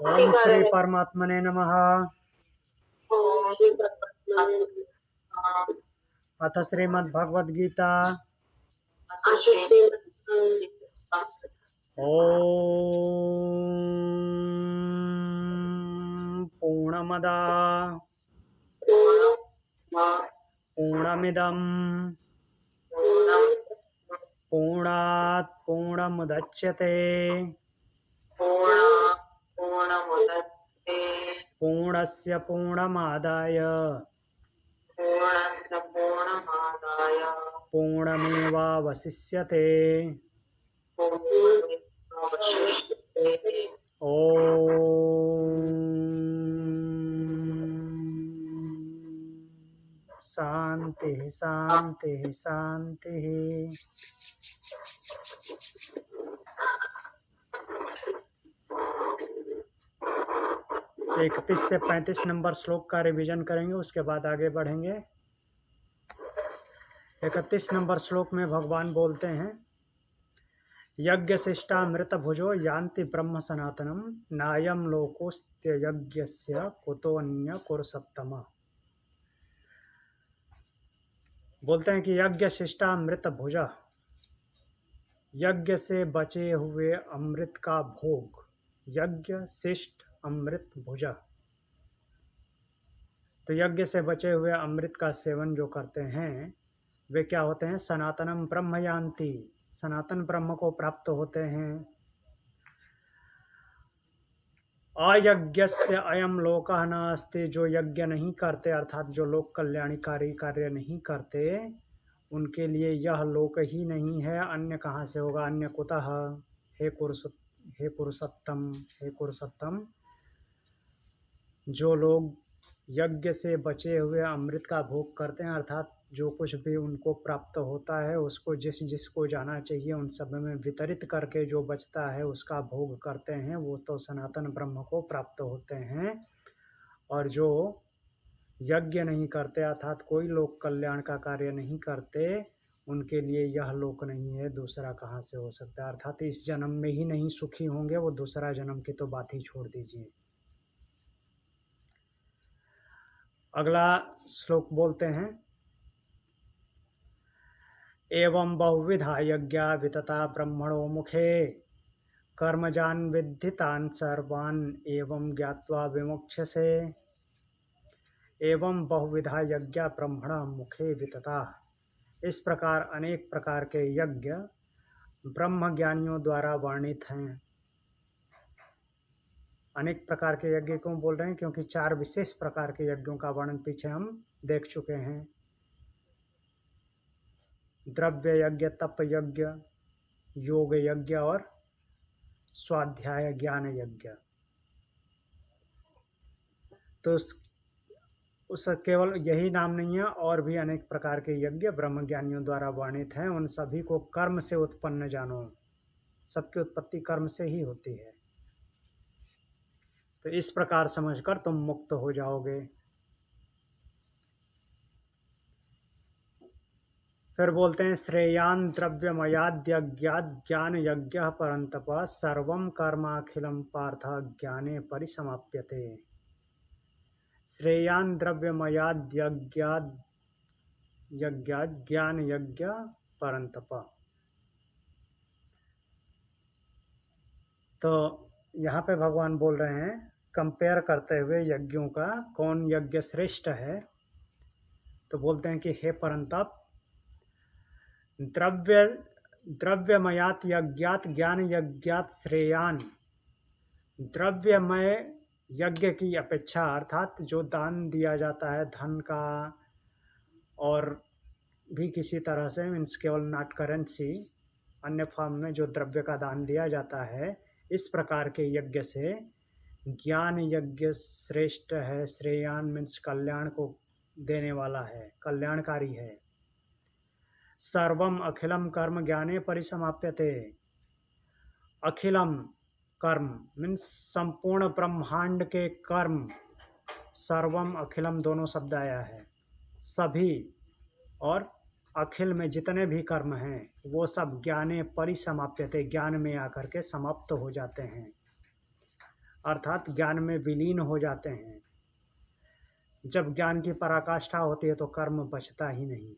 ओम श्री परमात्मने नमः। अथ श्रीमद्भगवद गीता। ओम पूर्णमदा पूर्णमिदं पूर्णात् पूर्णमुदच्यते पूर्णस्य पूर्णमादाय पूर्णमेवावशिष्यते। शांति शांति शांति। 31 से 35 नंबर श्लोक का रिवीजन करेंगे, उसके बाद आगे बढ़ेंगे। 31 नंबर श्लोक में भगवान बोलते हैं, यज्ञ शिष्टामृत भुजो यान्ति ब्रह्म सनातनम नायम लोकोस्त्य यज्ञस्य कुतोऽन्य कुरुसत्तम। बोलते हैं कि यज्ञ शिष्टामृत भुजा, यज्ञ से बचे हुए अमृत का भोग, यज्ञ शिष्ट अमृत भुजा। तो यज्ञ से बचे हुए अमृत का सेवन जो करते हैं वे क्या होते हैं? सनातनम ब्रह्म यान्ति, सनातन ब्रह्म को प्राप्त होते हैं। अयज्ञस्य अयम लोकः नास्ति, जो यज्ञ नहीं करते अर्थात जो लोक कल्याणकारी कार्य नहीं करते उनके लिए यह लोक ही नहीं है, अन्य कहाँ से होगा? अन्य कुतः? हे पुरुषोत्तम, हे पुरुषोत्तम, जो लोग यज्ञ से बचे हुए अमृत का भोग करते हैं अर्थात जो कुछ भी उनको प्राप्त होता है उसको जिसको जाना चाहिए उन सब में वितरित करके जो बचता है उसका भोग करते हैं, वो तो सनातन ब्रह्म को प्राप्त होते हैं। और जो यज्ञ नहीं करते अर्थात कोई लोक कल्याण का कार्य नहीं करते उनके लिए यह लोक नहीं है, दूसरा कहाँ से हो सकता है? अर्थात इस जन्म में ही नहीं सुखी होंगे, वो दूसरा जन्म की तो बात ही छोड़ दीजिए। अगला श्लोक बोलते हैं, एवं बहुविधा यज्ञा वितता ब्रह्मणो मुखे कर्मजान विद्धितान सर्वान एवं ज्ञात्वा विमुक्षसे। एवं बहुविधा यज्ञा ब्रह्मण मुखे वितता, इस प्रकार अनेक प्रकार के यज्ञ ब्रह्म ज्ञानियों द्वारा वर्णित हैं। अनेक प्रकार के यज्ञ क्यों बोल रहे हैं? क्योंकि 4 विशेष प्रकार के यज्ञों का वर्णन पीछे हम देख चुके हैं। द्रव्य यज्ञ, तप यज्ञ, योग यज्ञ और स्वाध्याय ज्ञान यज्ञ। तो उस केवल यही नाम नहीं है, और भी अनेक प्रकार के यज्ञ ब्रह्म ज्ञानियों द्वारा वर्णित हैं। उन सभी को कर्म से उत्पन्न जानो, सबकी उत्पत्ति कर्म से ही होती है। तो इस प्रकार समझकर तुम मुक्त हो जाओगे। फिर बोलते हैं, श्रेयान द्रव्यमयाद्यज्ञात ज्ञान यज्ञ परंतप सर्वं कर्माखिलम पार्थ ज्ञाने परिसमाप्यते। श्रेयान द्रव्यमयाद्यज्ञात ज्ञान यज्ञ परंतप। तो यहाँ पे भगवान बोल रहे हैं, कंपेयर करते हुए यज्ञों का कौन यज्ञ श्रेष्ठ है। तो बोलते हैं कि हे परंतप, द्रव्यमयात यज्ञात ज्ञान यज्ञात श्रेयान, द्रव्यमय यज्ञ की अपेक्षा अर्थात जो दान दिया जाता है धन का और भी किसी तरह से, मीन्स केवल नॉट करेंसी, अन्य फॉर्म में जो द्रव्य का दान दिया जाता है, इस प्रकार के यज्ञ से ज्ञान यज्ञ श्रेष्ठ है। श्रेयान मीन्स कल्याण को देने वाला है, कल्याणकारी है। सर्वम अखिलम कर्म ज्ञाने परिसमाप्यते। अखिलम कर्म मीन्स संपूर्ण ब्रह्मांड के कर्म, सर्वम अखिलम दोनों शब्द आया है, सभी और अखिल में जितने भी कर्म हैं वो सब ज्ञाने परिसमाप्यते, ज्ञान में आकर के समाप्त हो जाते हैं। अर्थात ज्ञान में विलीन हो जाते हैं। जब ज्ञान की पराकाष्ठा होती है तो कर्म बचता ही नहीं।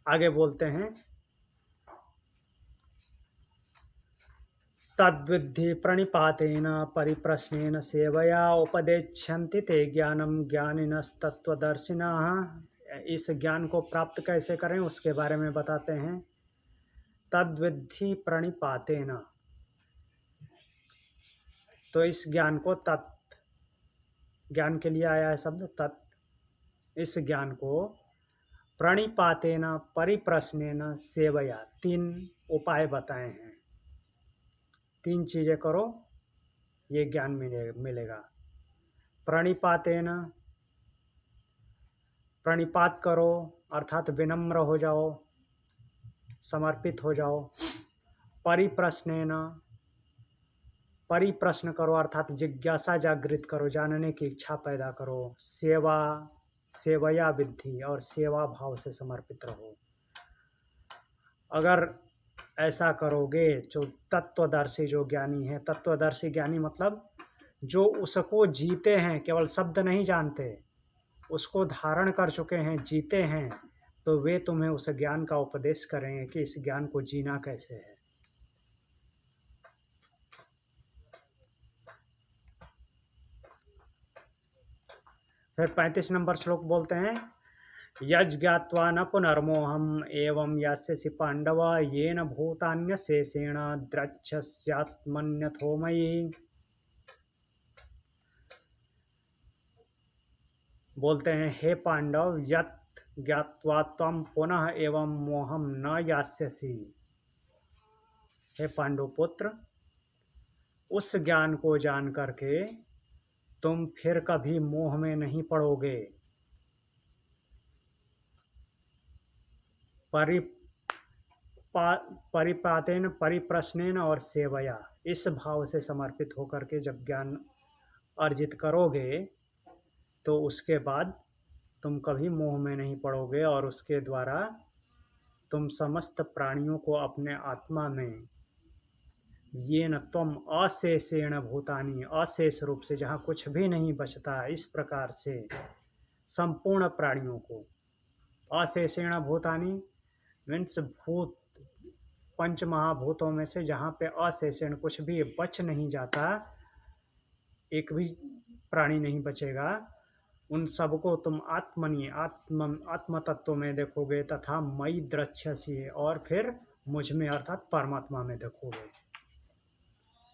आगे बोलते हैं, तद्विद्धि प्रणिपातेन परिप्रश्नेन सेवया उपदेच्छन्ति ते ज्ञानम ज्ञानिनस्तत्वदर्शिनः। इस ज्ञान को प्राप्त कैसे करें उसके बारे में बताते हैं। तद्विद्धि प्रणिपातेन, तो इस ज्ञान को तत्, ज्ञान के लिए आया है शब्द तत्। इस ज्ञान को प्रणिपातेन परिप्रश्नेन सेवया, 3 उपाय बताए हैं। 3 चीज़ें करो ये ज्ञान मिलेगा। प्रणिपातेन, प्रणिपात करो अर्थात विनम्र हो जाओ, समर्पित हो जाओ। परिप्रश्नेन, परिप्रश्न करो अर्थात जिज्ञासा जागृत करो, जानने की इच्छा पैदा करो। सेवा, सेवया विद्धि, और सेवा भाव से समर्पित रहो। अगर ऐसा करोगे जो तत्वदर्शी जो ज्ञानी है, तत्वदर्शी ज्ञानी मतलब जो उसको जीते हैं, केवल शब्द नहीं जानते, उसको धारण कर चुके हैं, जीते हैं, तो वे तुम्हें उस ज्ञान का उपदेश करेंगे कि इस ज्ञान को जीना कैसे है। फिर 35 नंबर श्लोक बोलते हैं, यज्ञात्वा न पुनर्मोहम एवं यास्यसि पांडव येन भूतान्यशेषेण द्रक्ष्यस्यात्मन्यथो मयि। बोलते हैं, हे पांडव, यत् ज्ञात्वा त्वं पुनः एवं मोहम न यास्यसि। हे पांडु पुत्र, उस ज्ञान को जान करके तुम फिर कभी मोह में नहीं पड़ोगे। परिपातेन परिप्रश्नेन और सेवया, इस भाव से समर्पित होकर के जब ज्ञान अर्जित करोगे तो उसके बाद तुम कभी मोह में नहीं पड़ोगे, और उसके द्वारा तुम समस्त प्राणियों को अपने आत्मा में, ये न तुम अशेषेण भूतानि, अशेष रूप से जहाँ कुछ भी नहीं बचता, इस प्रकार से संपूर्ण प्राणियों को, अशेषेण भूतानि मीन्स भूत, 5 महाभूतों में से जहाँ पे अशेषेण कुछ भी बच नहीं जाता, एक भी प्राणी नहीं बचेगा, उन सबको तुम आत्मनि, आत्म तत्व में देखोगे, तथा मयि द्रक्ष्यसि, और फिर मुझ में अर्थात परमात्मा में देखोगे।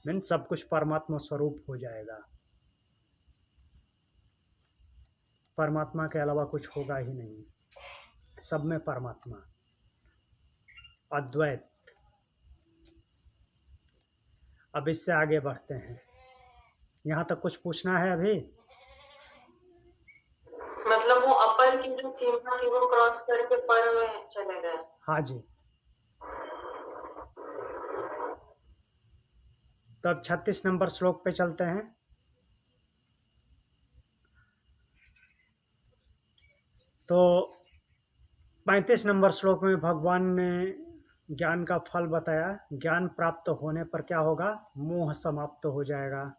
मीन सब कुछ परमात्मा स्वरूप हो जाएगा, परमात्मा के अलावा कुछ होगा ही नहीं, सब में परमात्मा, अद्वैत। अब इससे आगे बढ़ते हैं। यहाँ तक कुछ पूछना है अभी? मतलब वो अपर की जो सीमा थी वो क्रॉस करके पर में चले गए। हाँ जी। तो अब 36 नंबर श्लोक पे चलते हैं। तो 35 नंबर श्लोक में भगवान ने ज्ञान का फल बताया। ज्ञान प्राप्त होने पर क्या होगा? मोह समाप्त हो जाएगा,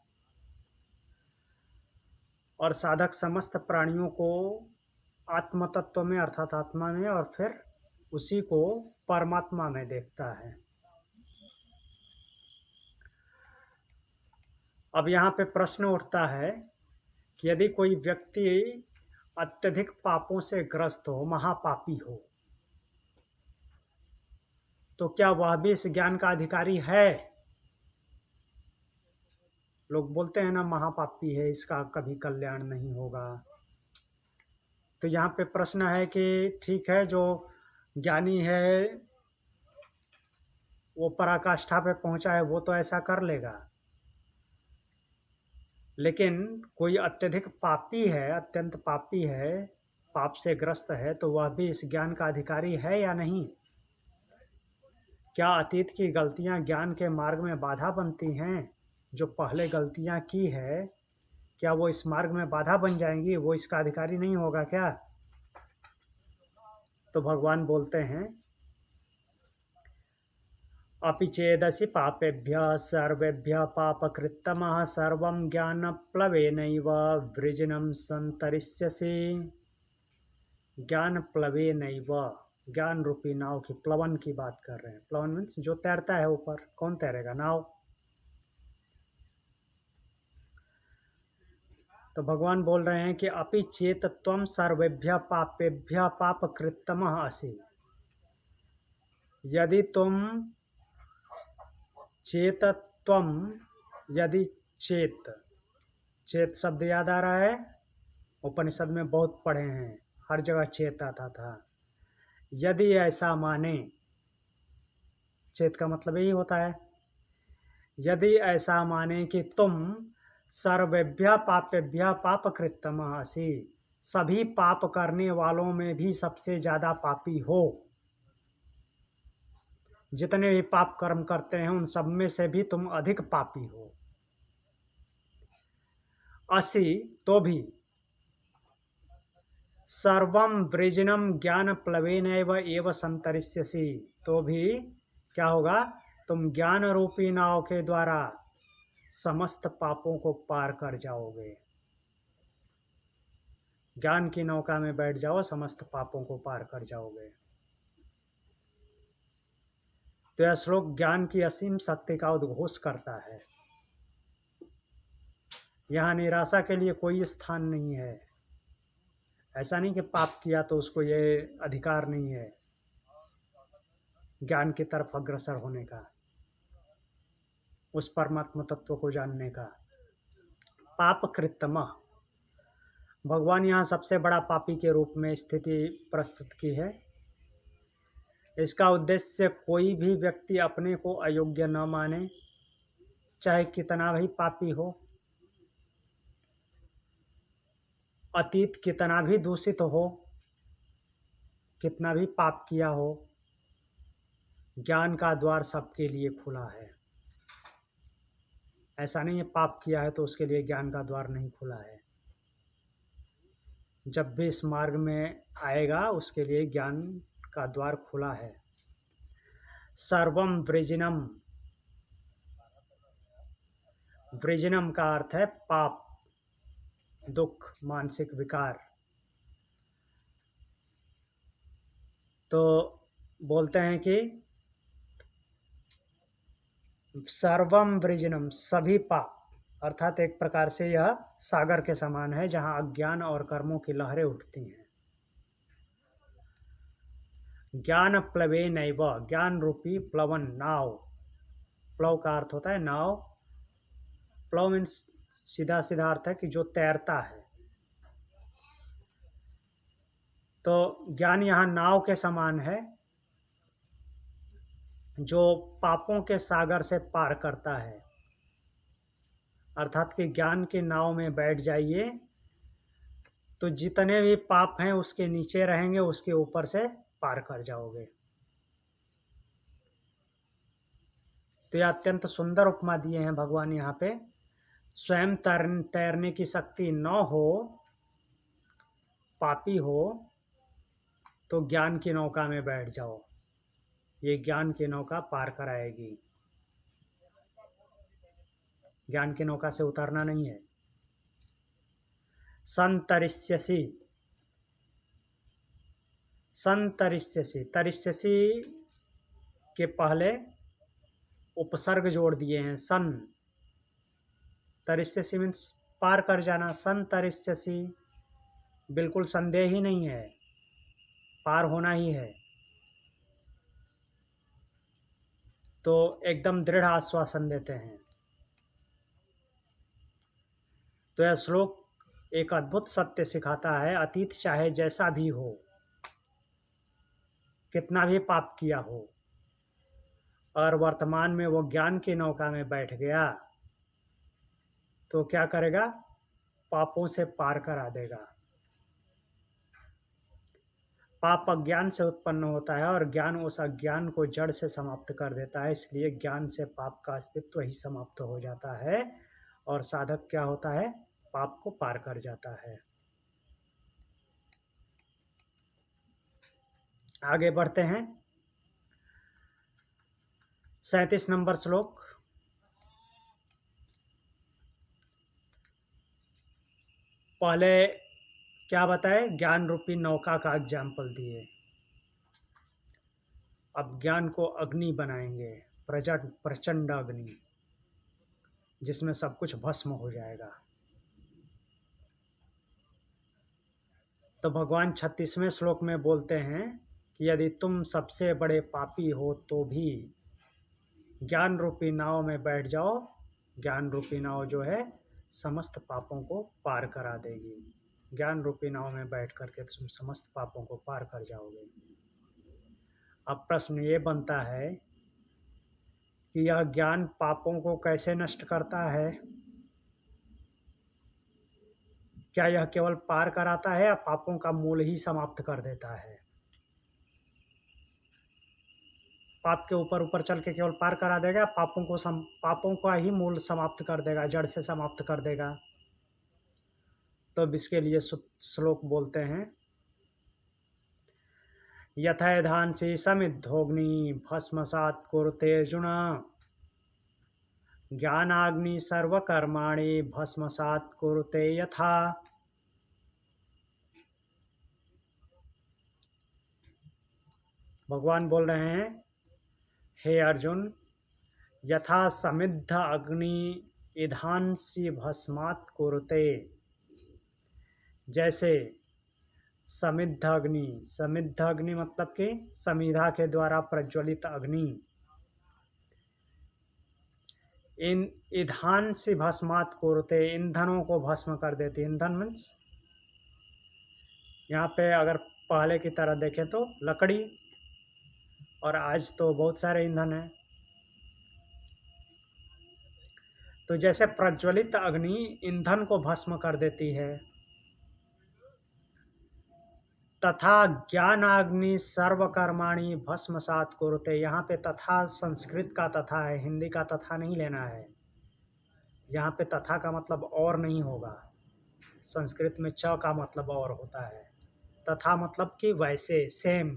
और साधक समस्त प्राणियों को आत्म तत्व में अर्थात आत्मा में, और फिर उसी को परमात्मा में देखता है। अब यहाँ पे प्रश्न उठता है कि यदि कोई व्यक्ति अत्यधिक पापों से ग्रस्त हो, महापापी हो, तो क्या वह भी इस ज्ञान का अधिकारी है? लोग बोलते हैं ना, महापापी है, इसका कभी कल्याण नहीं होगा। तो यहाँ पे प्रश्न है कि ठीक है, जो ज्ञानी है वो पराकाष्ठा पे पहुंचा है, वो तो ऐसा कर लेगा, लेकिन कोई अत्यधिक पापी है, अत्यंत पापी है, पाप से ग्रस्त है, तो वह भी इस ज्ञान का अधिकारी है या नहीं? क्या अतीत की गलतियां ज्ञान के मार्ग में बाधा बनती हैं? जो पहले गलतियां की है, क्या वो इस मार्ग में बाधा बन जाएंगी? वो इसका अधिकारी नहीं होगा क्या? तो भगवान बोलते हैं, अपि चेदसि पापेभ्यः सर्वेभ्यः पापकृत्तमः सर्वं ज्ञानप्लवेनैव वृजिनं सन्तरिष्यसि। ज्ञानप्लवेनैव, ज्ञान रूपी नाव की प्लवन की बात कर रहे हैं। प्लवन मीन्स जो तैरता है ऊपर। कौन तैरेगा? नाव। तो भगवान बोल रहे हैं कि अपि चेत त्वं सर्वेभ्यः पापेभ्यः पापकृत्तमः असि। यदि तुम चेत त्वं, यदि चेत, चेत शब्द याद आ रहा है? उपनिषद में बहुत पढ़े हैं, हर जगह चेत आता था। यदि ऐसा माने, चेत का मतलब यही होता है, यदि ऐसा माने कि तुम सर्वेभ्यः पापेभ्यः पापकृत्तमः असि, सभी पाप करने वालों में भी सबसे ज़्यादा पापी हो। जितने भी पाप कर्म करते हैं उन सब में से भी तुम अधिक पापी हो। असि, तो भी, सर्वम वृजिनम ज्ञान प्लवेनैव एव संतरिष्यसि, तो भी क्या होगा? तुम ज्ञान रूपी नाव के द्वारा समस्त पापों को पार कर जाओगे। ज्ञान की नौका में बैठ जाओ, समस्त पापों को पार कर जाओगे। तो यह श्लोक ज्ञान की असीम शक्ति का उद्घोष करता है। यहाँ निराशा के लिए कोई स्थान नहीं है। ऐसा नहीं कि पाप किया तो उसको ये अधिकार नहीं है ज्ञान की तरफ अग्रसर होने का, उस परमात्मा तत्व को जानने का। पाप कृत्तमः, भगवान यहाँ सबसे बड़ा पापी के रूप में स्थिति प्रस्तुत की है। इसका उद्देश्य कोई भी व्यक्ति अपने को अयोग्य न माने, चाहे कितना भी पापी हो, अतीत कितना भी दूषित हो, कितना भी पाप किया हो, ज्ञान का द्वार सबके लिए खुला है। ऐसा नहीं है पाप किया है तो उसके लिए ज्ञान का द्वार नहीं खुला है। जब भी इस मार्ग में आएगा उसके लिए ज्ञान का द्वार खुला है। सर्वम वृजिनम, वृजिनम का अर्थ है पाप, दुख, मानसिक विकार। तो बोलते हैं कि सर्वम वृजिनम, सभी पाप, अर्थात एक प्रकार से यह सागर के समान है जहाँ अज्ञान और कर्मों की लहरें उठती हैं। ज्ञान प्लवेनैव, ज्ञान रूपी प्लवन, नाव। प्लव का अर्थ होता है नाव। प्लव मीन्स सीधा सीधा अर्थ है कि जो तैरता है। तो ज्ञान यहाँ नाव के समान है जो पापों के सागर से पार करता है। अर्थात कि ज्ञान के नाव में बैठ जाइए तो जितने भी पाप हैं उसके नीचे रहेंगे, उसके ऊपर से पार कर जाओगे। तो यह अत्यंत सुंदर उपमा दिए हैं भगवान यहाँ पे। स्वयं तैरने की शक्ति न हो, पापी हो, तो ज्ञान की नौका में बैठ जाओ, ये ज्ञान की नौका पार कराएगी। ज्ञान की नौका से उतरना नहीं है। संतरिष्यसि, संतरिष्यसि, तरिष्यसि के पहले उपसर्ग जोड़ दिए हैं। सन, तरिष्यसि मीन्स पार कर जाना। संतरिष्यसि, बिल्कुल संदेह ही नहीं है, पार होना ही है। तो एकदम दृढ़ आश्वासन देते हैं। तो यह श्लोक एक अद्भुत सत्य सिखाता है। अतीत चाहे जैसा भी हो, कितना भी पाप किया हो, और वर्तमान में वो ज्ञान की नौका में बैठ गया तो क्या करेगा? पापों से पार करा देगा। पाप अज्ञान से उत्पन्न होता है और ज्ञान उस अज्ञान को जड़ से समाप्त कर देता है। इसलिए ज्ञान से पाप का अस्तित्व ही समाप्त हो जाता है और साधक क्या होता है? पाप को पार कर जाता है। आगे बढ़ते हैं। 37 नंबर श्लोक। पहले क्या बताए, ज्ञान रूपी नौका का एग्जाम्पल दिए। अब ज्ञान को अग्नि बनाएंगे, प्रचंड अग्नि, जिसमें सब कुछ भस्म हो जाएगा। तो भगवान 36वें श्लोक में बोलते हैं कि यदि तुम सबसे बड़े पापी हो तो भी ज्ञान रूपी नाव में बैठ जाओ। ज्ञान रूपी नाव जो है समस्त पापों को पार करा देगी। ज्ञान रूपी नाव में बैठ करके तुम समस्त पापों को पार कर जाओगे। अब प्रश्न ये बनता है कि यह ज्ञान पापों को कैसे नष्ट करता है? क्या यह केवल पार कराता है या पापों का मूल ही समाप्त कर देता है? पाप के ऊपर ऊपर चल के केवल पार करा देगा, पापों का ही मूल समाप्त कर देगा, जड़ से समाप्त कर देगा। तो इसके लिए श्लोक बोलते हैं, यथैधांसि समिद्धोग्नि भस्मसात् कुरुते अर्जुन, ज्ञानाग्नि सर्वकर्माणि भस्मसात् कुरुते यथा। भगवान बोल रहे हैं, हे अर्जुन, यथा समिद्ध अग्नि ईधांसि भस्मात् कुरुते, जैसे समिद्ध अग्नि मतलब कि समिधा के द्वारा प्रज्वलित अग्नि इन ईधांसि भस्मात् कुरुते, ईंधनों को भस्म कर देती। ईंधन मीन्स यहाँ पे अगर पहले की तरह देखें तो लकड़ी, और आज तो बहुत सारे ईंधन हैं। तो जैसे प्रज्वलित अग्नि ईंधन को भस्म कर देती है, तथा ज्ञानाग्नि सर्वकर्माणि भस्मसात् कुरुते। यहाँ पे तथा संस्कृत का तथा है, हिंदी का तथा नहीं लेना है। यहाँ पे तथा का मतलब और नहीं होगा। संस्कृत में च का मतलब और होता है, तथा मतलब कि वैसे, सेम।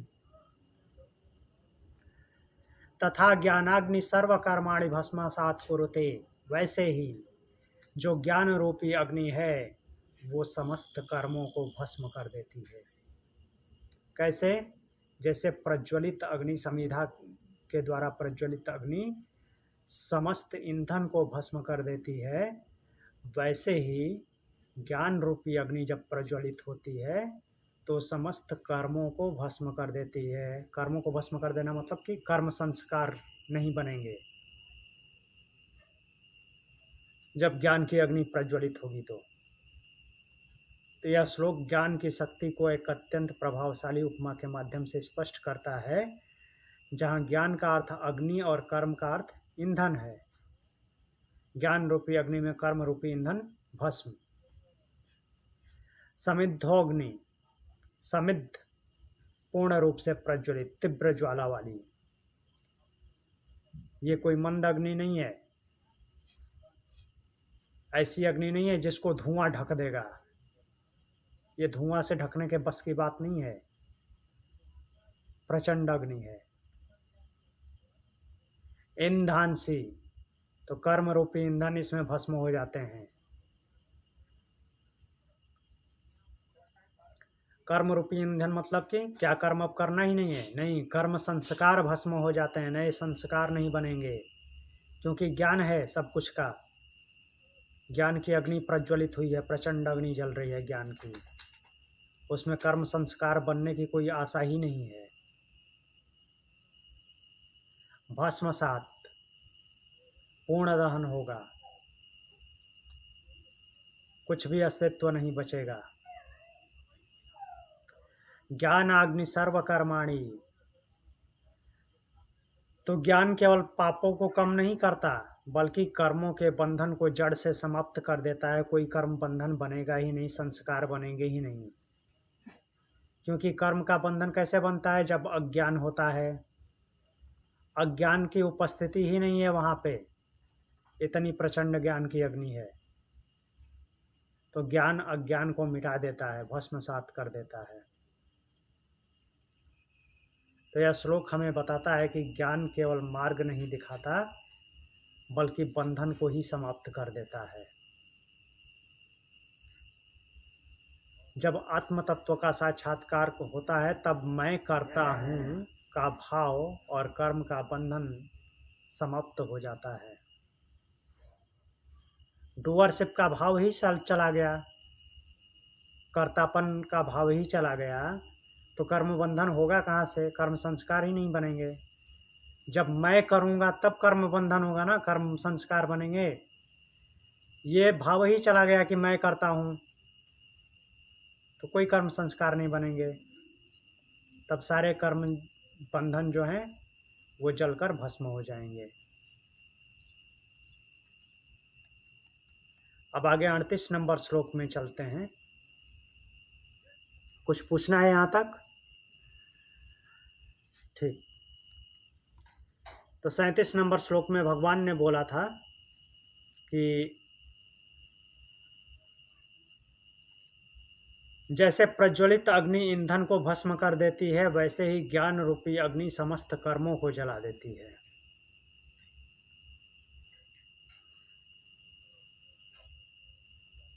तथा ज्ञानाग्नि सर्वकर्माणि भस्मसात् कुरुते, वैसे ही जो ज्ञान रूपी अग्नि है वो समस्त कर्मों को भस्म कर देती है। कैसे? जैसे प्रज्वलित अग्नि, समिधा के द्वारा प्रज्वलित अग्नि समस्त ईंधन को भस्म कर देती है, वैसे ही ज्ञान रूपी अग्नि जब प्रज्वलित होती है तो समस्त कर्मों को भस्म कर देती है। कर्मों को भस्म कर देना मतलब कि कर्म संस्कार नहीं बनेंगे जब ज्ञान की अग्नि प्रज्वलित होगी। तो यह श्लोक ज्ञान की शक्ति को एक अत्यंत प्रभावशाली उपमा के माध्यम से स्पष्ट करता है, जहाँ ज्ञान का अर्थ अग्नि और कर्म का अर्थ ईंधन है। ज्ञान रूपी अग्नि में कर्म रूपी ईंधन भस्म। समिद्धोग्नि, समिद्ध पूर्ण रूप से प्रज्वलित, तीव्र ज्वाला वाली। ये कोई मंद अग्नि नहीं है, ऐसी अग्नि नहीं है जिसको धुआं ढक देगा। ये धुआं से ढकने के बस की बात नहीं है, प्रचंड अग्नि है। ईंधांसि, तो कर्म रूपी ईंधन इसमें भस्म हो जाते हैं। कर्म रूपी ईंधन मतलब कि क्या कर्म अब करना ही नहीं है? नहीं, कर्म संस्कार भस्म हो जाते हैं, नए संस्कार नहीं बनेंगे, क्योंकि ज्ञान है सब कुछ का। ज्ञान की अग्नि प्रज्वलित हुई है, प्रचंड अग्नि जल रही है ज्ञान की, उसमें कर्म संस्कार बनने की कोई आशा ही नहीं है। भस्मसात, पूर्ण दहन होगा, कुछ भी अस्तित्व नहीं बचेगा। ज्ञानाग्नि सर्वकर्माणि, तो ज्ञान केवल पापों को कम नहीं करता बल्कि कर्मों के बंधन को जड़ से समाप्त कर देता है। कोई कर्म बंधन बनेगा ही नहीं, संस्कार बनेंगे ही नहीं, क्योंकि कर्म का बंधन कैसे बनता है? जब अज्ञान होता है। अज्ञान की उपस्थिति ही नहीं है वहाँ पे, इतनी प्रचंड ज्ञान की अग्नि है। तो ज्ञान अज्ञान को मिटा देता है, भस्मसात कर देता है। तो यह श्लोक हमें बताता है कि ज्ञान केवल मार्ग नहीं दिखाता बल्कि बंधन को ही समाप्त कर देता है। जब आत्म तत्व का साक्षात्कार होता है तब मैं करता हूँ का भाव और कर्म का बंधन समाप्त हो जाता है। डूअरशिप का भाव ही चला गया, कर्तापन का भाव ही चला गया, तो कर्म बंधन होगा कहाँ से? कर्म संस्कार ही नहीं बनेंगे। जब मैं करूँगा तब कर्म बंधन होगा ना, कर्म संस्कार बनेंगे। ये भाव ही चला गया कि मैं करता हूँ, तो कोई कर्म संस्कार नहीं बनेंगे। तब सारे कर्म बंधन जो हैं वो जलकर भस्म हो जाएंगे। अब आगे 38 नंबर श्लोक में चलते हैं। कुछ पूछना है यहाँ तक? ठीक। तो 37 नंबर श्लोक में भगवान ने बोला था कि जैसे प्रज्वलित अग्नि ईंधन को भस्म कर देती है, वैसे ही ज्ञान रूपी अग्नि समस्त कर्मों को जला देती है।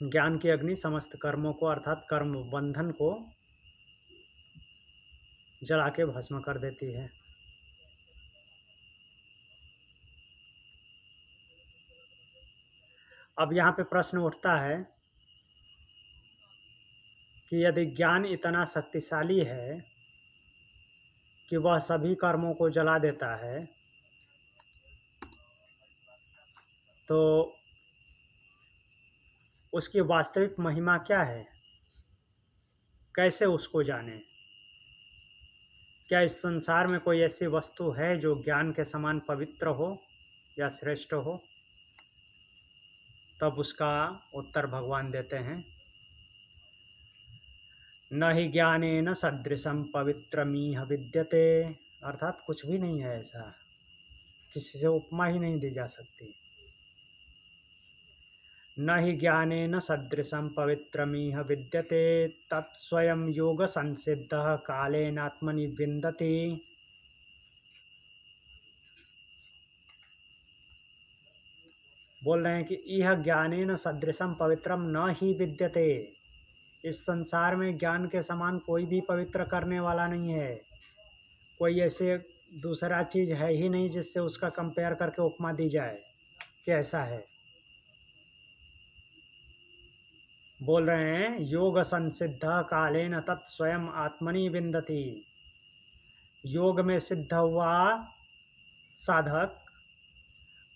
ज्ञान की अग्नि समस्त कर्मों को अर्थात कर्म बंधन को जला के भस्म कर देती है। अब यहाँ पे प्रश्न उठता है कि यदि ज्ञान इतना शक्तिशाली है कि वह सभी कर्मों को जला देता है, तो उसकी वास्तविक महिमा क्या है? कैसे उसको जाने? क्या इस संसार में कोई ऐसी वस्तु है जो ज्ञान के समान पवित्र हो या श्रेष्ठ हो? तब उसका उत्तर भगवान देते हैं, न ही ज्ञानेन सदृशं पवित्रमिह विद्यते। अर्थात कुछ भी नहीं है ऐसा, किसी से उपमा ही नहीं दी जा सकती। न ही ज्ञानेन सदृशं पवित्रमिह विद्यते तत्स्वयं योग संसिद्धः कालेनात्मनि विन्दति। बोल रहे हैं कि इह ज्ञानेन सदृशं पवित्रम न ही विद्यते। इस संसार में ज्ञान के समान कोई भी पवित्र करने वाला नहीं है। कोई ऐसे दूसरा चीज़ है ही नहीं जिससे उसका कंपेयर करके उपमा दी जाए कि ऐसा है। बोल रहे हैं योग संसिद्ध कालेन तत् स्वयं आत्मनि विन्दति। योग में सिद्ध हुआ साधक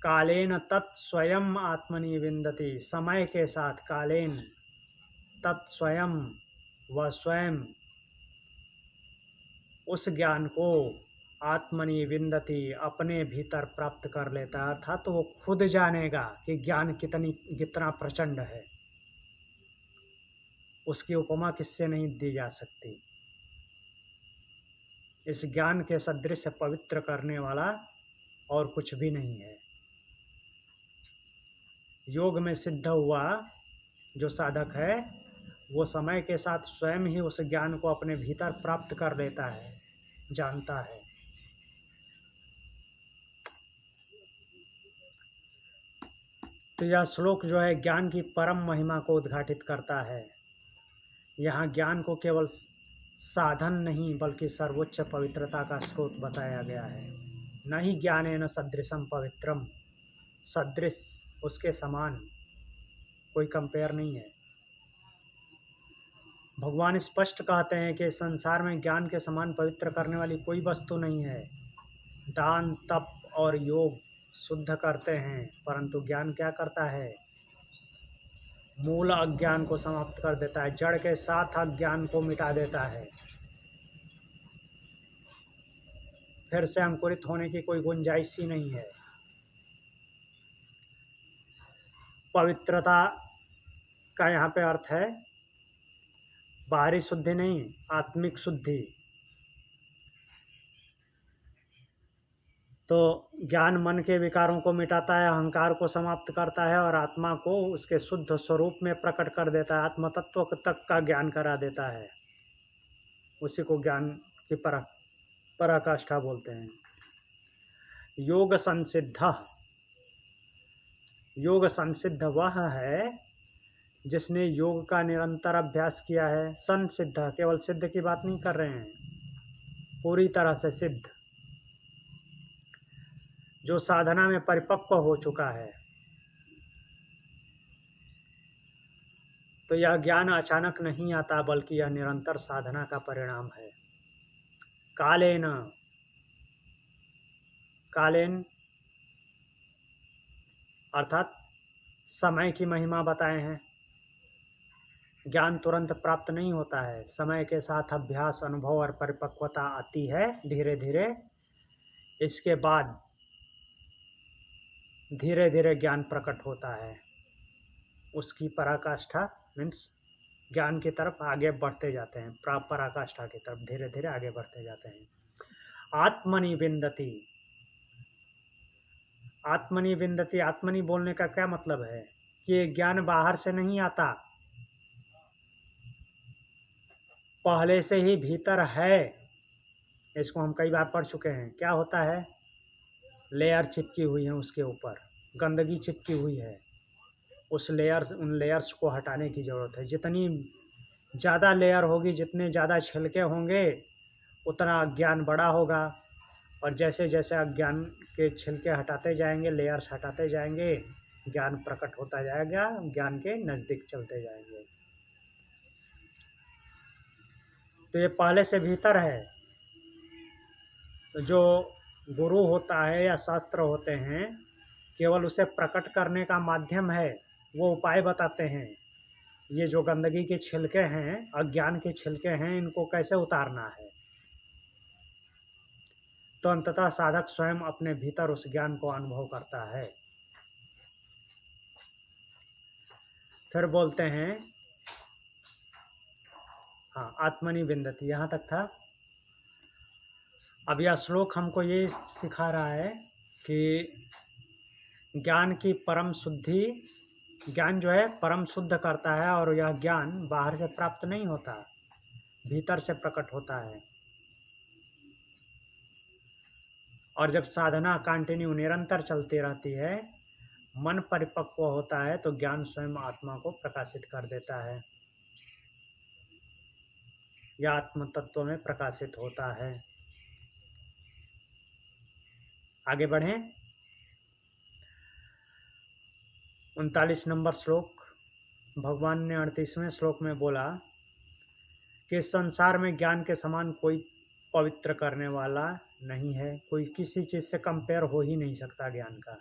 कालेन तत् स्वयं आत्मनि विन्दति, समय के साथ कालेन तत्स्वयं व स्वयं उस ज्ञान को आत्मनि विन्दति अपने भीतर प्राप्त कर लेता है। अर्थात तो वो खुद जानेगा कि ज्ञान कितना प्रचंड है। उसकी उपमा किससे नहीं दी जा सकती। इस ज्ञान के सदृश पवित्र करने वाला और कुछ भी नहीं है। योग में सिद्ध हुआ जो साधक है वो समय के साथ स्वयं ही उस ज्ञान को अपने भीतर प्राप्त कर लेता है, जानता है। तो यह श्लोक जो है ज्ञान की परम महिमा को उद्घाटित करता है। यहाँ ज्ञान को केवल साधन नहीं बल्कि सर्वोच्च पवित्रता का स्रोत बताया गया है। न ही ज्ञानेन सदृशं पवित्रम, सदृश उसके समान कोई कंपेयर नहीं है। भगवान स्पष्ट कहते हैं कि संसार में ज्ञान के समान पवित्र करने वाली कोई वस्तु नहीं है। दान तप और योग शुद्ध करते हैं, परंतु ज्ञान क्या करता है? मूल अज्ञान को समाप्त कर देता है, जड़ के साथ अज्ञान को मिटा देता है। फिर से अंकुरित होने की कोई गुंजाइश ही नहीं है। पवित्रता का यहाँ पे अर्थ है बाहरी शुद्धि नहीं, आत्मिक शुद्धि। तो ज्ञान मन के विकारों को मिटाता है, अहंकार को समाप्त करता है और आत्मा को उसके शुद्ध स्वरूप में प्रकट कर देता है। आत्म तत्व तक का ज्ञान करा देता है, उसी को ज्ञान की पराकाष्ठा बोलते हैं। योग संसिद्ध, योग संसिद्ध वह है जिसने योग का निरंतर अभ्यास किया है। संसिद्ध, केवल सिद्ध की बात नहीं कर रहे हैं, पूरी तरह से सिद्ध, जो साधना में परिपक्व हो चुका है। तो यह ज्ञान अचानक नहीं आता, बल्कि यह निरंतर साधना का परिणाम है। कालेन, कालेन अर्थात समय की महिमा बताए हैं। ज्ञान तुरंत प्राप्त नहीं होता है, समय के साथ अभ्यास, अनुभव और परिपक्वता आती है धीरे धीरे। इसके बाद धीरे धीरे ज्ञान प्रकट होता है। उसकी पराकाष्ठा मीन्स ज्ञान की तरफ आगे बढ़ते जाते हैं, पराकाष्ठा की तरफ धीरे धीरे आगे बढ़ते जाते हैं। आत्मनि विन्दति, आत्मनि विन्दति, आत्मनि बोलने का क्या मतलब है कि ये ज्ञान बाहर से नहीं आता, पहले से ही भीतर है। इसको हम कई बार पढ़ चुके हैं। क्या होता है, लेयर चिपकी हुई है, उसके ऊपर गंदगी चिपकी हुई है, उन लेयर्स को हटाने की ज़रूरत है। जितनी ज़्यादा लेयर होगी, जितने ज़्यादा छिलके होंगे, उतना अज्ञान बड़ा होगा। और जैसे जैसे अज्ञान के छिलके हटाते जाएंगे, लेयर्स हटाते जाएंगे, ज्ञान प्रकट होता जाएगा, ज्ञान के नज़दीक चलते जाएंगे। तो ये पहले से भीतर है। तो जो गुरु होता है या शास्त्र होते हैं, केवल उसे प्रकट करने का माध्यम है, वो उपाय बताते हैं। ये जो गंदगी के छिलके हैं, अज्ञान के छिलके हैं, इनको कैसे उतारना है। तो अंततः साधक स्वयं अपने भीतर उस ज्ञान को अनुभव करता है। फिर बोलते हैं, हाँ, आत्मनि विन्दति, यहाँ तक था। अब यह श्लोक हमको ये सिखा रहा है कि ज्ञान की परम शुद्धि, ज्ञान जो है परम शुद्ध करता है, और यह ज्ञान बाहर से प्राप्त नहीं होता, भीतर से प्रकट होता है। और जब साधना कंटिन्यू निरंतर चलती रहती है, मन परिपक्व होता है, तो ज्ञान स्वयं आत्मा को प्रकाशित कर देता है, या आत्म तत्व में प्रकाशित होता है। आगे बढ़ें। 39 नंबर श्लोक, भगवान ने 38वें श्लोक में बोला कि संसार में ज्ञान के समान कोई पवित्र करने वाला नहीं है, कोई किसी चीज़ से कंपेयर हो ही नहीं सकता। ज्ञान का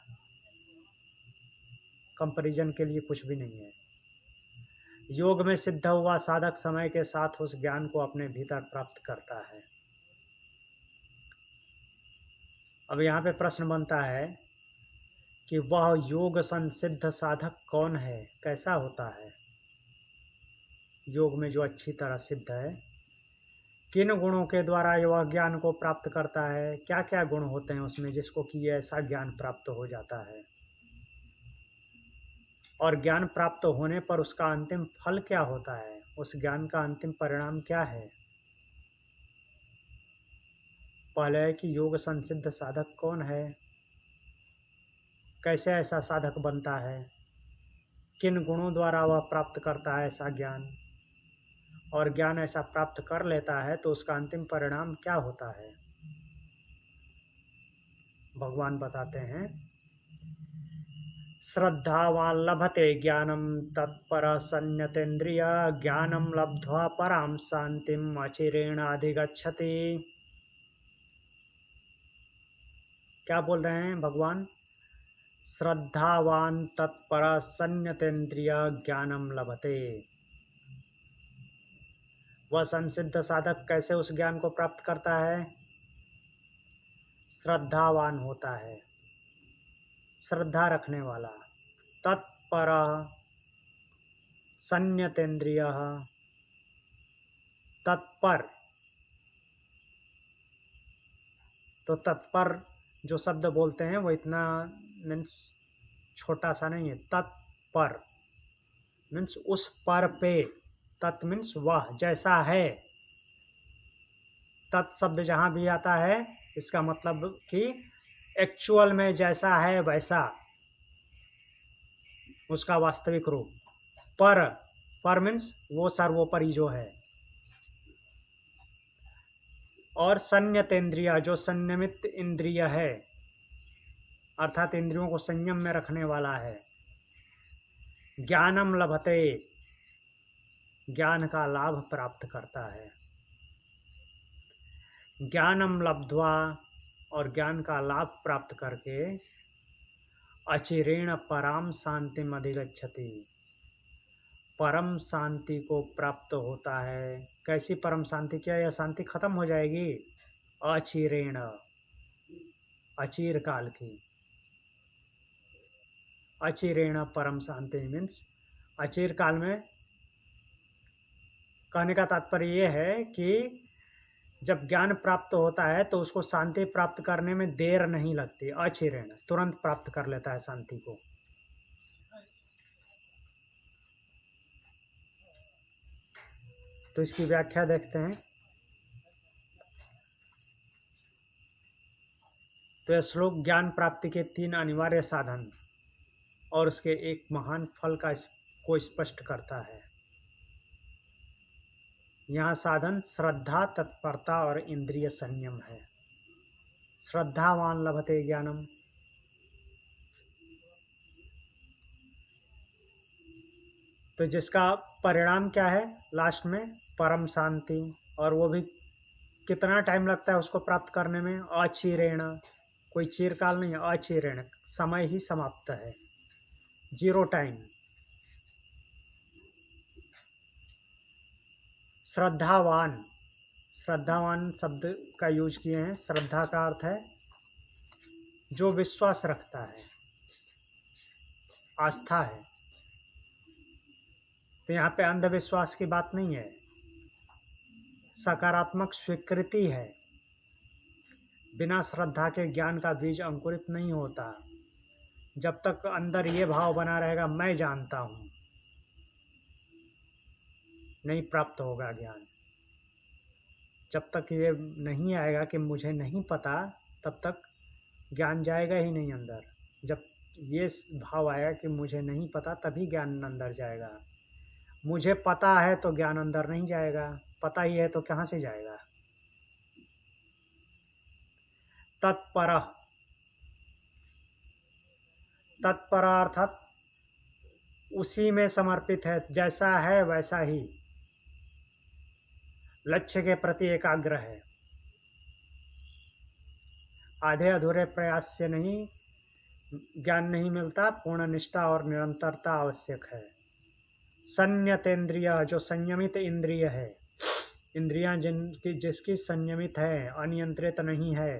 कंपैरिजन के लिए कुछ भी नहीं है। योग में सिद्ध हुआ साधक समय के साथ उस ज्ञान को अपने भीतर प्राप्त करता है। अब यहाँ पे प्रश्न बनता है कि वह योग संसिद्ध साधक कौन है, कैसा होता है योग में जो अच्छी तरह सिद्ध है, किन गुणों के द्वारा वह ज्ञान को प्राप्त करता है, क्या क्या गुण होते हैं उसमें जिसको कि ऐसा ज्ञान प्राप्त हो जाता है, और ज्ञान प्राप्त होने पर उसका अंतिम फल क्या होता है, उस ज्ञान का अंतिम परिणाम क्या है। पहले है कि योग संसिद्ध साधक कौन है, कैसे ऐसा साधक बनता है, किन गुणों द्वारा वह प्राप्त करता है ऐसा ज्ञान, और ज्ञान ऐसा प्राप्त कर लेता है तो उसका अंतिम परिणाम क्या होता है। भगवान बताते हैं, श्रद्धावान लभते ज्ञानम तत्पर संयतेन्द्रिय ज्ञानम लब्ध्वा पराम शांतिम अचिरेण अधिगच्छति। क्या बोल रहे हैं भगवान, श्रद्धावान तत्पर संयतेन्द्रिय ज्ञानम लभते। वह संसिद्ध साधक कैसे उस ज्ञान को प्राप्त करता है, श्रद्धावान होता है, श्रद्धा रखने वाला, तत्पर संयतेन्द्रिय, तत्पर। तो तत्पर जो शब्द बोलते हैं वो इतना मीन्स छोटा सा नहीं है। तत्पर मीन्स उस पर पे, तत् मीन्स वह, जैसा है, तत् शब्द जहाँ भी आता है इसका मतलब कि एक्चुअल में जैसा है वैसा उसका वास्तविक रूप। पर मीन्स वो सर्वोपरि जो है। और संयतेंद्रिय जो संयमित इंद्रिय है अर्थात इंद्रियों को संयम में रखने वाला है। ज्ञानम लभते ज्ञान का लाभ प्राप्त करता है। ज्ञानम लब्ध्वा और ज्ञान का लाभ प्राप्त करके अचिरेण पराम शांतिम अधिगच्छति परम शांति को प्राप्त होता है। कैसी परम शांति? क्या यह शांति खत्म हो जाएगी? अचिरेण अचिर काल की। अचिरेण परम शांति मीन्स अचिर काल में। कहने का तात्पर्य यह है कि जब ज्ञान प्राप्त होता है तो उसको शांति प्राप्त करने में देर नहीं लगती। अचिरेण तुरंत प्राप्त कर लेता है शांति को। तो इसकी व्याख्या देखते हैं। तो यह श्लोक ज्ञान प्राप्ति के 3 अनिवार्य साधन और उसके एक महान फल को स्पष्ट करता है। यहाँ साधन श्रद्धा, तत्परता और इंद्रिय संयम है। श्रद्धावान लभते ज्ञानम, तो जिसका परिणाम क्या है लास्ट में? परम शांति। और वो भी कितना टाइम लगता है उसको प्राप्त करने में? अचिरेण, कोई चिरकाल नहीं है। अचिरेण समय ही समाप्त है, 0 टाइम। श्रद्धावान, श्रद्धावान शब्द का यूज किए हैं। श्रद्धा का अर्थ है जो विश्वास रखता है, आस्था है। तो यहाँ पे अंधविश्वास की बात नहीं है, सकारात्मक स्वीकृति है। बिना श्रद्धा के ज्ञान का बीज अंकुरित नहीं होता। जब तक अंदर ये भाव बना रहेगा मैं जानता हूँ, नहीं प्राप्त होगा ज्ञान। जब तक ये नहीं आएगा कि मुझे नहीं पता, तब तक ज्ञान जाएगा ही नहीं अंदर। जब ये भाव आएगा कि मुझे नहीं पता, तभी ज्ञान अंदर जाएगा। मुझे पता है तो ज्ञान अंदर नहीं जाएगा। पता ही है तो कहाँ से जाएगा? तत्पर, तत्पर अर्थात उसी में समर्पित है, जैसा है वैसा ही। लक्ष्य के प्रति एकाग्र है। आधे अधूरे प्रयास से नहीं ज्ञान नहीं मिलता, पूर्ण निष्ठा और निरंतरता आवश्यक है। संयतेंद्रिय जो संयमित इंद्रिय है, इंद्रियां जिसकी संयमित है, अनियंत्रित नहीं है।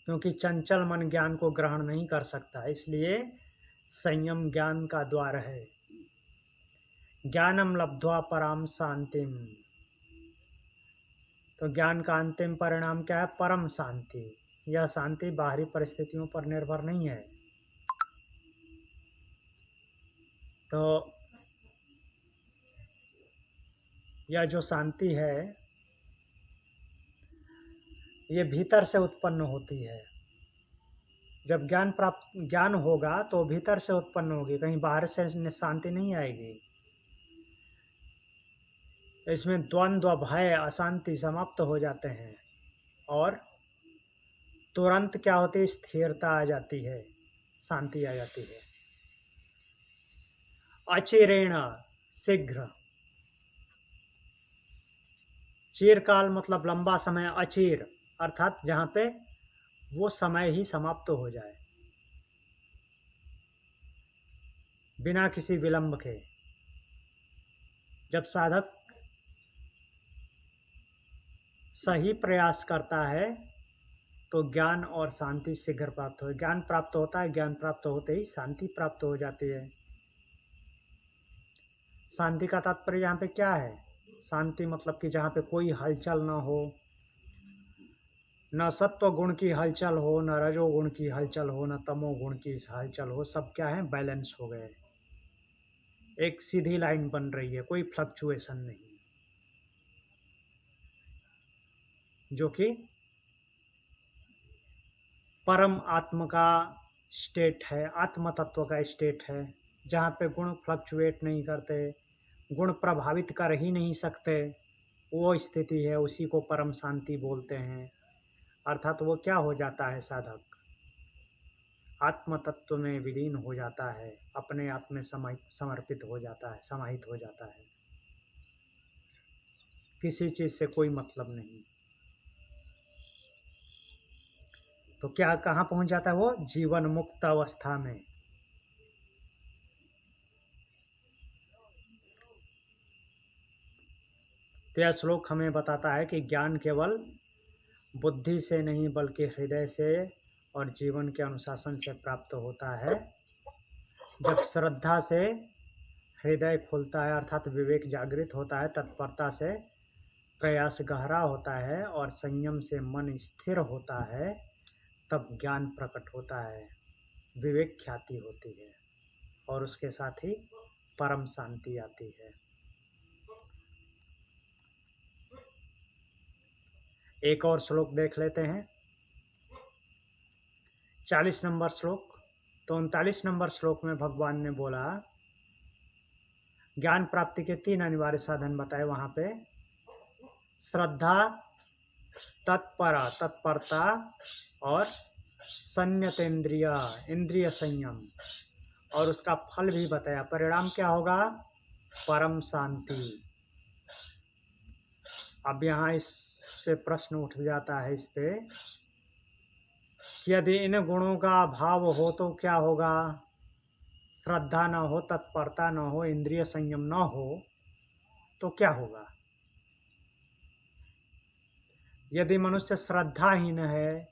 क्योंकि चंचल मन ज्ञान को ग्रहण नहीं कर सकता, इसलिए संयम ज्ञान का द्वार है। ज्ञानम लब्ध्वा पराम शांतिम, तो ज्ञान का अंतिम परिणाम क्या है? परम शांति। यह शांति बाहरी परिस्थितियों पर निर्भर नहीं है। तो यह जो शांति है ये भीतर से उत्पन्न होती है। जब ज्ञान होगा तो भीतर से उत्पन्न होगी, कहीं बाहर से शांति नहीं आएगी। इसमें द्वंद्व, भय, अशांति समाप्त हो जाते हैं और तुरंत क्या होती है? स्थिरता आ जाती है, शांति आ जाती है। अचिरेण शीघ्र, चिरकाल मतलब लंबा समय। अचिर अर्थात जहाँ पे वो समय ही समाप्त हो जाए बिना किसी विलंब के। जब साधक सही प्रयास करता है तो ज्ञान और शांति शीघ्र प्राप्त हो। ज्ञान प्राप्त होता है, ज्ञान प्राप्त होते ही शांति प्राप्त हो जाती है। शांति का तात्पर्य यहाँ पे क्या है? शांति मतलब कि जहाँ पे कोई हलचल ना हो, न सत्व गुण की हलचल हो, न रजो गुण की हलचल हो, न तमो गुण की हलचल हो। सब क्या है? बैलेंस हो गए, एक सीधी लाइन बन रही है, कोई फ्लक्चुएशन नहीं। जो कि परम आत्म का स्टेट है, आत्म तत्व का स्टेट है, जहाँ पे गुण फ्लक्चुएट नहीं करते, गुण प्रभावित कर ही नहीं सकते, वो स्थिति है, उसी को परम शांति बोलते हैं। अर्थात वो क्या हो जाता है, साधक आत्म तत्व में विलीन हो जाता है, अपने आप में समर्पित हो जाता है, समाहित हो जाता है, किसी चीज़ से कोई मतलब नहीं। तो क्या कहाँ पहुँच जाता है वो? जीवन मुक्त अवस्था में। तो यह श्लोक हमें बताता है कि ज्ञान केवल बुद्धि से नहीं बल्कि हृदय से और जीवन के अनुशासन से प्राप्त होता है। जब श्रद्धा से हृदय खुलता है, अर्थात विवेक जागृत होता है, तत्परता से प्रयास गहरा होता है और संयम से मन स्थिर होता है, तब ज्ञान प्रकट होता है, विवेक ख्याति होती है और उसके साथ ही परम शांति आती है। एक और श्लोक देख लेते हैं, 40 नंबर श्लोक। तो 39 नंबर श्लोक में भगवान ने बोला, ज्ञान प्राप्ति के 3 अनिवार्य साधन बताए वहाँ पे, श्रद्धा, तत्परता और संयतेंद्रिय, इंद्रिय संयम, और उसका फल भी बताया। परिणाम क्या होगा? परम शांति। अब यहाँ इस पे प्रश्न उठ जाता है इस पे कि यदि इन गुणों का अभाव हो तो क्या होगा? श्रद्धा न हो, तत्परता न हो, इंद्रिय संयम न हो तो क्या होगा? यदि मनुष्य श्रद्धाहीन है,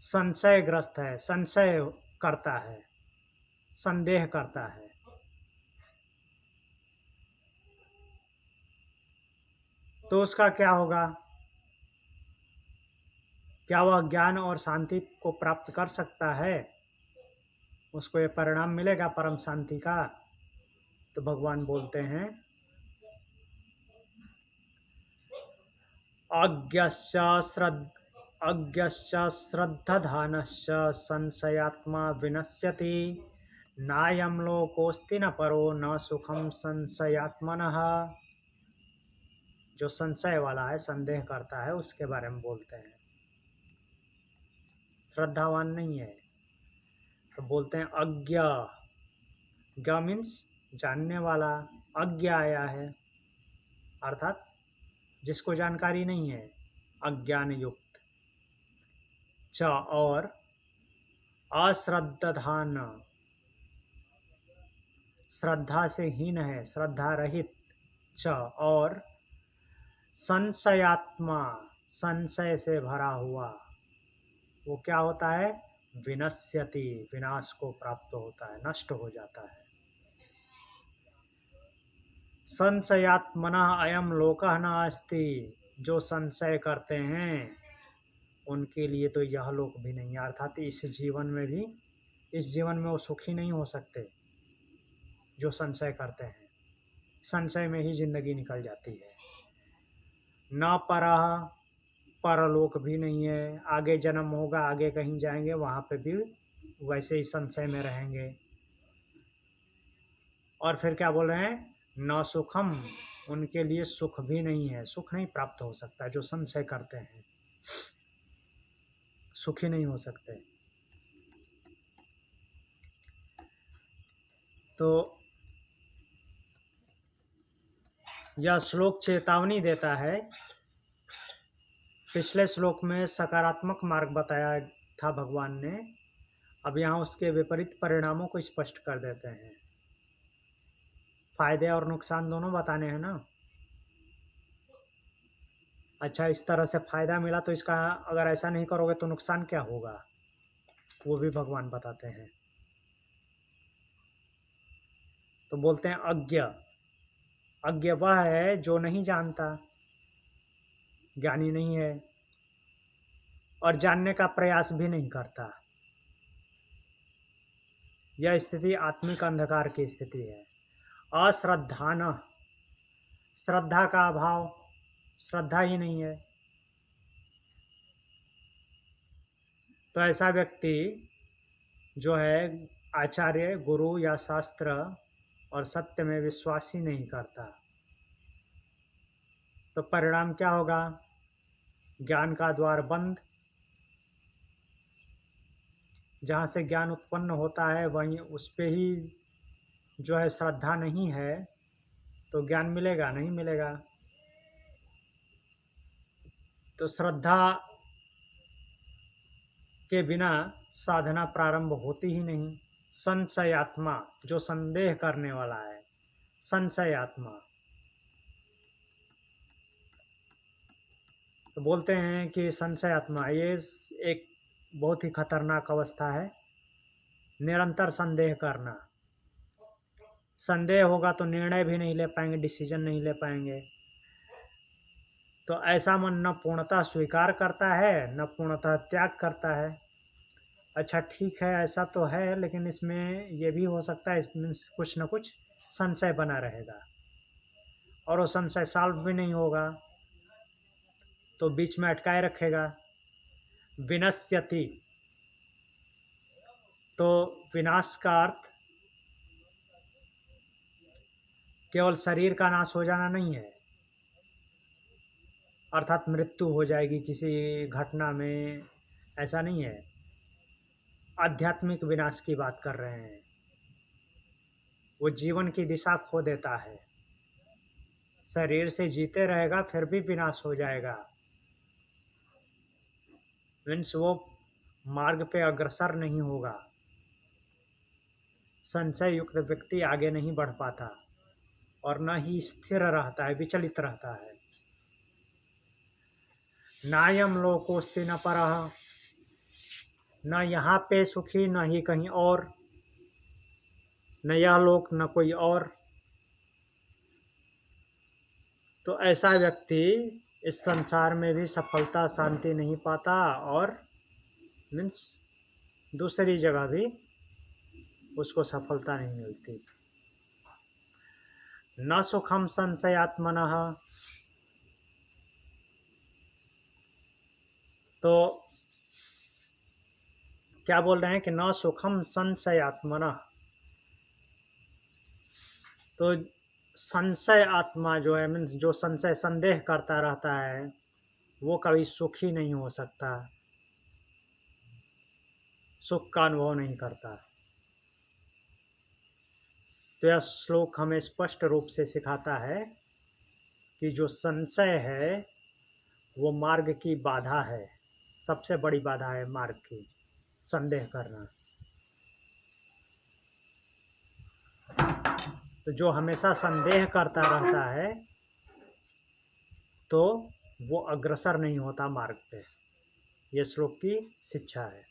संशयग्रस्त है, संशय करता है, संदेह करता है, तो उसका क्या होगा? क्या वह ज्ञान और शांति को प्राप्त कर सकता है? उसको ये परिणाम मिलेगा परम शांति का? तो भगवान बोलते हैं, अज्ञश्च श्रद्धधानश्च संशयात्मा विनश्यति, नायं लोकोस्ति न परो न सुखम संशयात्मनः। जो संशय वाला है, संदेह करता है, उसके बारे में बोलते हैं। श्रद्धावान नहीं है तो बोलते हैं अज्ञ। ज्ञ मीन्स जानने वाला, अज्ञ आया है अर्थात जिसको जानकारी नहीं है, अज्ञान युक्त। च और अश्रद्धान, श्रद्धा से हीन है, श्रद्धा रहित। च और संशयात्मा, संशय से भरा हुआ, वो क्या होता है? विनश्यति, विनाश को प्राप्त होता है, नष्ट हो जाता है। संशयात्मना अयम लोकः न अस्ति, जो संशय करते हैं उनके लिए तो यह लोक भी नहीं है, अर्थात इस जीवन में भी, इस जीवन में वो सुखी नहीं हो सकते जो संशय करते हैं। संशय में ही जिंदगी निकल जाती है। न परः, परलोक भी नहीं है, आगे जन्म होगा, आगे कहीं जाएंगे, वहाँ पे भी वैसे ही संशय में रहेंगे। और फिर क्या बोल रहे हैं? न सुखम, उनके लिए सुख भी नहीं है, सुख नहीं प्राप्त हो सकता। जो संशय करते हैं सुखी नहीं हो सकते। तो यह श्लोक चेतावनी देता है। पिछले श्लोक में सकारात्मक मार्ग बताया था भगवान ने, अब यहाँ उसके विपरीत परिणामों को स्पष्ट कर देते हैं। फायदे और नुकसान दोनों बताने हैं ना। अच्छा, इस तरह से फायदा मिला तो इसका अगर ऐसा नहीं करोगे तो नुकसान क्या होगा, वो भी भगवान बताते हैं। तो बोलते हैं अज्ञ। अज्ञ वह है जो नहीं जानता, ज्ञानी नहीं है और जानने का प्रयास भी नहीं करता। यह स्थिति आत्मिक अंधकार की स्थिति है। अश्रद्धान, श्रद्धा का अभाव, श्रद्धा ही नहीं है। तो ऐसा व्यक्ति जो है आचार्य, गुरु या शास्त्र और सत्य में विश्वास ही नहीं करता, तो परिणाम क्या होगा? ज्ञान का द्वार बंद। जहाँ से ज्ञान उत्पन्न होता है वहीं उस पे ही जो है श्रद्धा नहीं है, तो ज्ञान मिलेगा नहीं मिलेगा। तो श्रद्धा के बिना साधना प्रारंभ होती ही नहीं। संशयात्मा, जो संदेह करने वाला है, संशयात्मा। तो बोलते हैं कि संशयात्मा ये एक बहुत ही खतरनाक अवस्था है। निरंतर संदेह करना, संदेह होगा तो निर्णय भी नहीं ले पाएंगे, डिसीजन नहीं ले पाएंगे। तो ऐसा मन न पूर्णतः स्वीकार करता है न पूर्णतः त्याग करता है। अच्छा ठीक है, ऐसा तो है, लेकिन इसमें ये भी हो सकता है, इसमें कुछ न कुछ संशय बना रहेगा और वो संशय सॉल्व भी नहीं होगा, तो बीच में अटकाए रखेगा। विनश्यति, तो विनाश का अर्थ केवल शरीर का नाश हो जाना नहीं है, अर्थात मृत्यु हो जाएगी किसी घटना में, ऐसा नहीं है। आध्यात्मिक विनाश की बात कर रहे हैं। वो जीवन की दिशा खो देता है, शरीर से जीते रहेगा फिर भी विनाश हो जाएगा। मीन्स वो मार्ग पे अग्रसर नहीं होगा। संशय युक्त व्यक्ति आगे नहीं बढ़ पाता और न ही स्थिर रहता है, विचलित रहता है। नायम लोकोस्ति न परः, न यहाँ पे सुखी न ही कहीं और, न यह लोक न कोई और। तो ऐसा व्यक्ति इस संसार में भी सफलता शांति नहीं पाता और मीन्स दूसरी जगह भी उसको सफलता नहीं मिलती। न सुखम संशयात्मनः, तो क्या बोल रहे हैं कि न सुखम संशयात्मनः, तो संशय आत्मा जो है मीन्स जो संशय संदेह करता रहता है वो कभी सुखी नहीं हो सकता, सुख का अनुभव नहीं करता। तो यह श्लोक हमें स्पष्ट रूप से सिखाता है कि जो संशय है वो मार्ग की बाधा है, सबसे बड़ी बाधा है मार्ग की, संदेह करना। तो जो हमेशा संदेह करता रहता है तो वो अग्रसर नहीं होता मार्ग पे। ये श्लोक की शिक्षा है।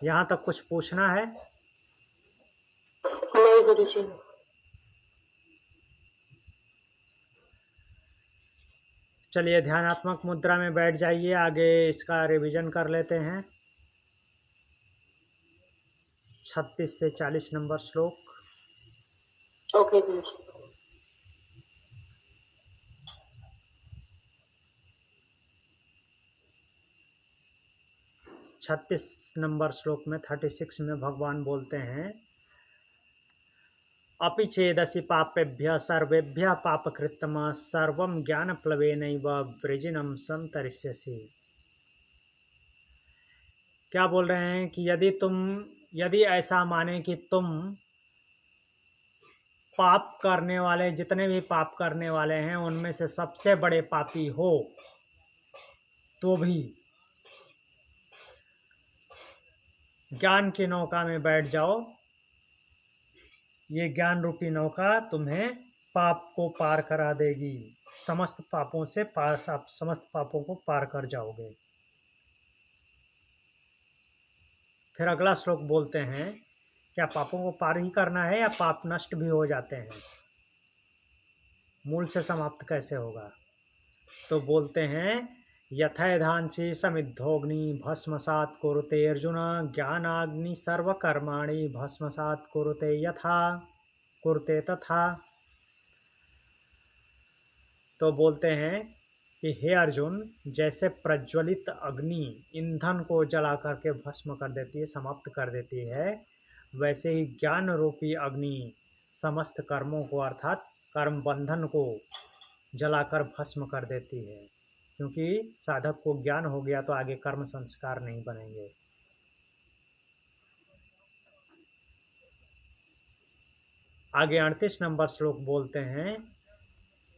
यहाँ तक कुछ पूछना है? नहीं गुरुजी। चलिए ध्यानात्मक मुद्रा में बैठ जाइए, आगे इसका रिवीजन कर लेते हैं। 36 से 40 नंबर श्लोक। ओके गुरुजी। 36 नंबर श्लोक में 36 में भगवान बोलते हैं, अपि चेदसि पापेभ्यः सर्वेभ्यः पापकृत्तम सर्वं ज्ञानप्लवेनैव वृजिनं संतरिष्यसि। क्या बोल रहे हैं कि यदि ऐसा माने कि तुम पाप करने वाले, जितने भी पाप करने वाले हैं उनमें से सबसे बड़े पापी हो, तो भी ज्ञान की नौका में बैठ जाओ। ये ज्ञान रूपी नौका तुम्हें पाप को पार करा देगी, समस्त पापों से समस्त पापों को पार कर जाओगे। फिर अगला श्लोक बोलते हैं, क्या पापों को पार ही करना है या पाप नष्ट भी हो जाते हैं? मूल से समाप्त कैसे होगा? तो बोलते हैं, यथैधांसि समिद्धोग्नि भस्मसात् कुरुते अर्जुन ज्ञानाग्नि सर्वकर्माणि भस्मसात् कुरुते यथा कुरुते तथा। तो बोलते हैं कि हे अर्जुन, जैसे प्रज्वलित अग्नि ईंधन को जला करके भस्म कर देती है, समाप्त कर देती है, वैसे ही ज्ञान रूपी अग्नि समस्त कर्मों को अर्थात कर्म बंधन को जलाकर भस्म कर देती है। क्योंकि साधक को ज्ञान हो गया तो आगे कर्म संस्कार नहीं बनेंगे। आगे 38 नंबर श्लोक बोलते हैं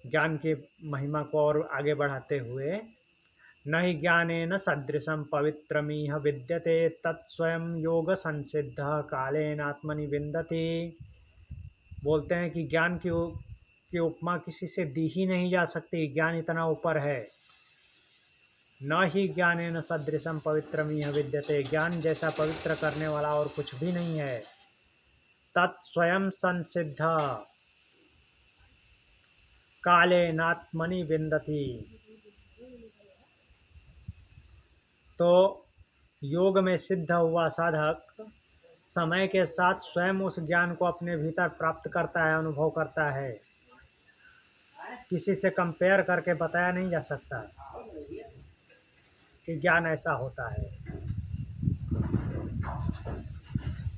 ज्ञान की महिमा को और आगे बढ़ाते हुए, न हि ज्ञानेन सदृशं पवित्रमिह विद्यते तत्स्वयं योग संसिद्ध कालेनात्मनि विन्दति। बोलते हैं कि ज्ञान की उपमा किसी से दी ही नहीं जा सकती। ज्ञान इतना ऊपर है। न ही ज्ञानेन सदृशं पवित्रमिह विद्यते, ज्ञान जैसा पवित्र करने वाला और कुछ भी नहीं है। तत्स्वयं संसिद्ध कालेनात्मनि विन्दति, तो योग में सिद्ध हुआ साधक समय के साथ स्वयं उस ज्ञान को अपने भीतर प्राप्त करता है, अनुभव करता है। किसी से कंपेयर करके बताया नहीं जा सकता कि ज्ञान ऐसा होता है।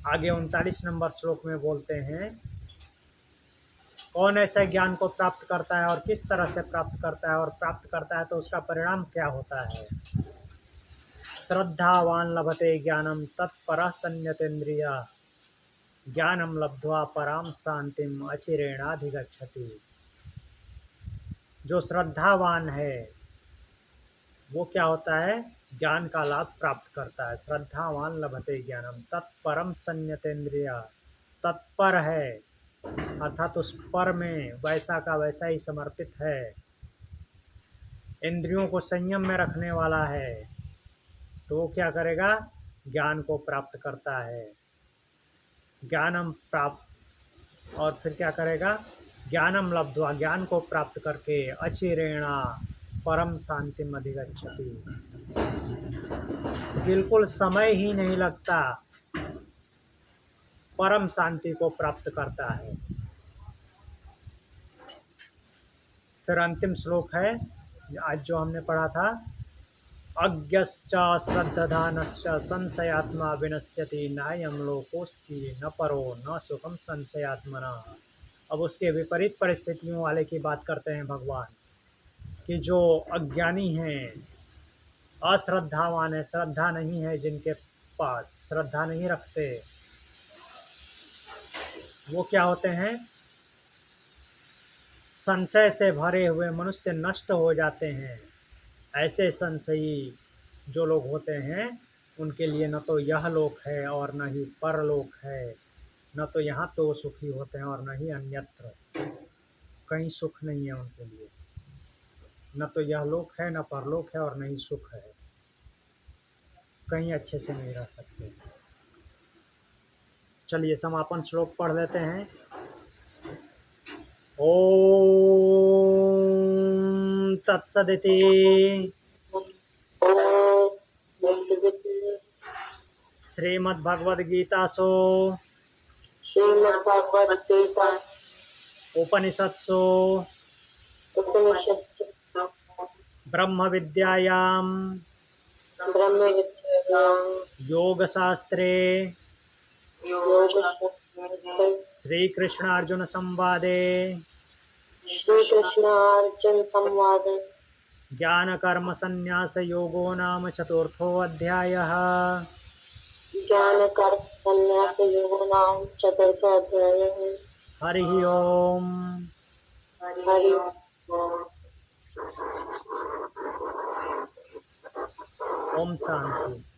आगे 39 नंबर श्लोक में बोलते हैं, कौन ऐसे ज्ञान को प्राप्त करता है और किस तरह से प्राप्त करता है, और प्राप्त करता है तो उसका परिणाम क्या होता है। श्रद्धावान लभते ज्ञानम तत्परः संयतेन्द्रिया ज्ञानम लब्ध्वा पराम शांतिम अचिरेणाधिगच्छति। जो श्रद्धावान है वो क्या होता है, ज्ञान का लाभ प्राप्त करता है। श्रद्धावान लभते ज्ञानम तत्परम संयतेन्द्रिया, तत्पर है अर्थात उस पर में वैसा का वैसा ही समर्पित है, इंद्रियों को संयम में रखने वाला है, तो वो क्या करेगा, ज्ञान को प्राप्त करता है। ज्ञानम प्राप्त, और फिर क्या करेगा, ज्ञानम लब्ध्वा, ज्ञान को प्राप्त करके अचिरेणा परम शांतिम अधिगच्छति, बिल्कुल समय ही नहीं लगता, परम शांति को प्राप्त करता है। फिर अंतिम श्लोक है आज जो हमने पढ़ा था, अज्ञश्च श्रद्धानश्च संशयात्मा विनश्यति नायं लोकोस्ति न परो न सुखम संशयात्मना। अब उसके विपरीत परिस्थितियों वाले की बात करते हैं भगवान, कि जो अज्ञानी हैं, अश्रद्धावान है, श्रद्धा नहीं है, जिनके पास श्रद्धा नहीं रखते, वो क्या होते हैं, संशय से भरे हुए मनुष्य नष्ट हो जाते हैं। ऐसे संशयी जो लोग होते हैं उनके लिए न तो यह लोक है और न ही परलोक है, न तो यहाँ तो सुखी होते हैं और न ही अन्यत्र, कहीं सुख नहीं है उनके लिए। न तो यह लोक है, न परलोक है और न ही सुख है, कहीं अच्छे से नहीं रह सकते। चलिए समापन श्लोक पढ़ लेते हैं। ओम तत्सदिति श्रीमद्भगवद्गीतासु उपनिषत्सु ब्रह्म विद्यायां योगशास्त्रे श्री कृष्ण अर्जुन संवादे ज्ञान कर्म संन्यास योगो नाम चतुर्थो अध्यायः। हरि ओम। ओम शांति।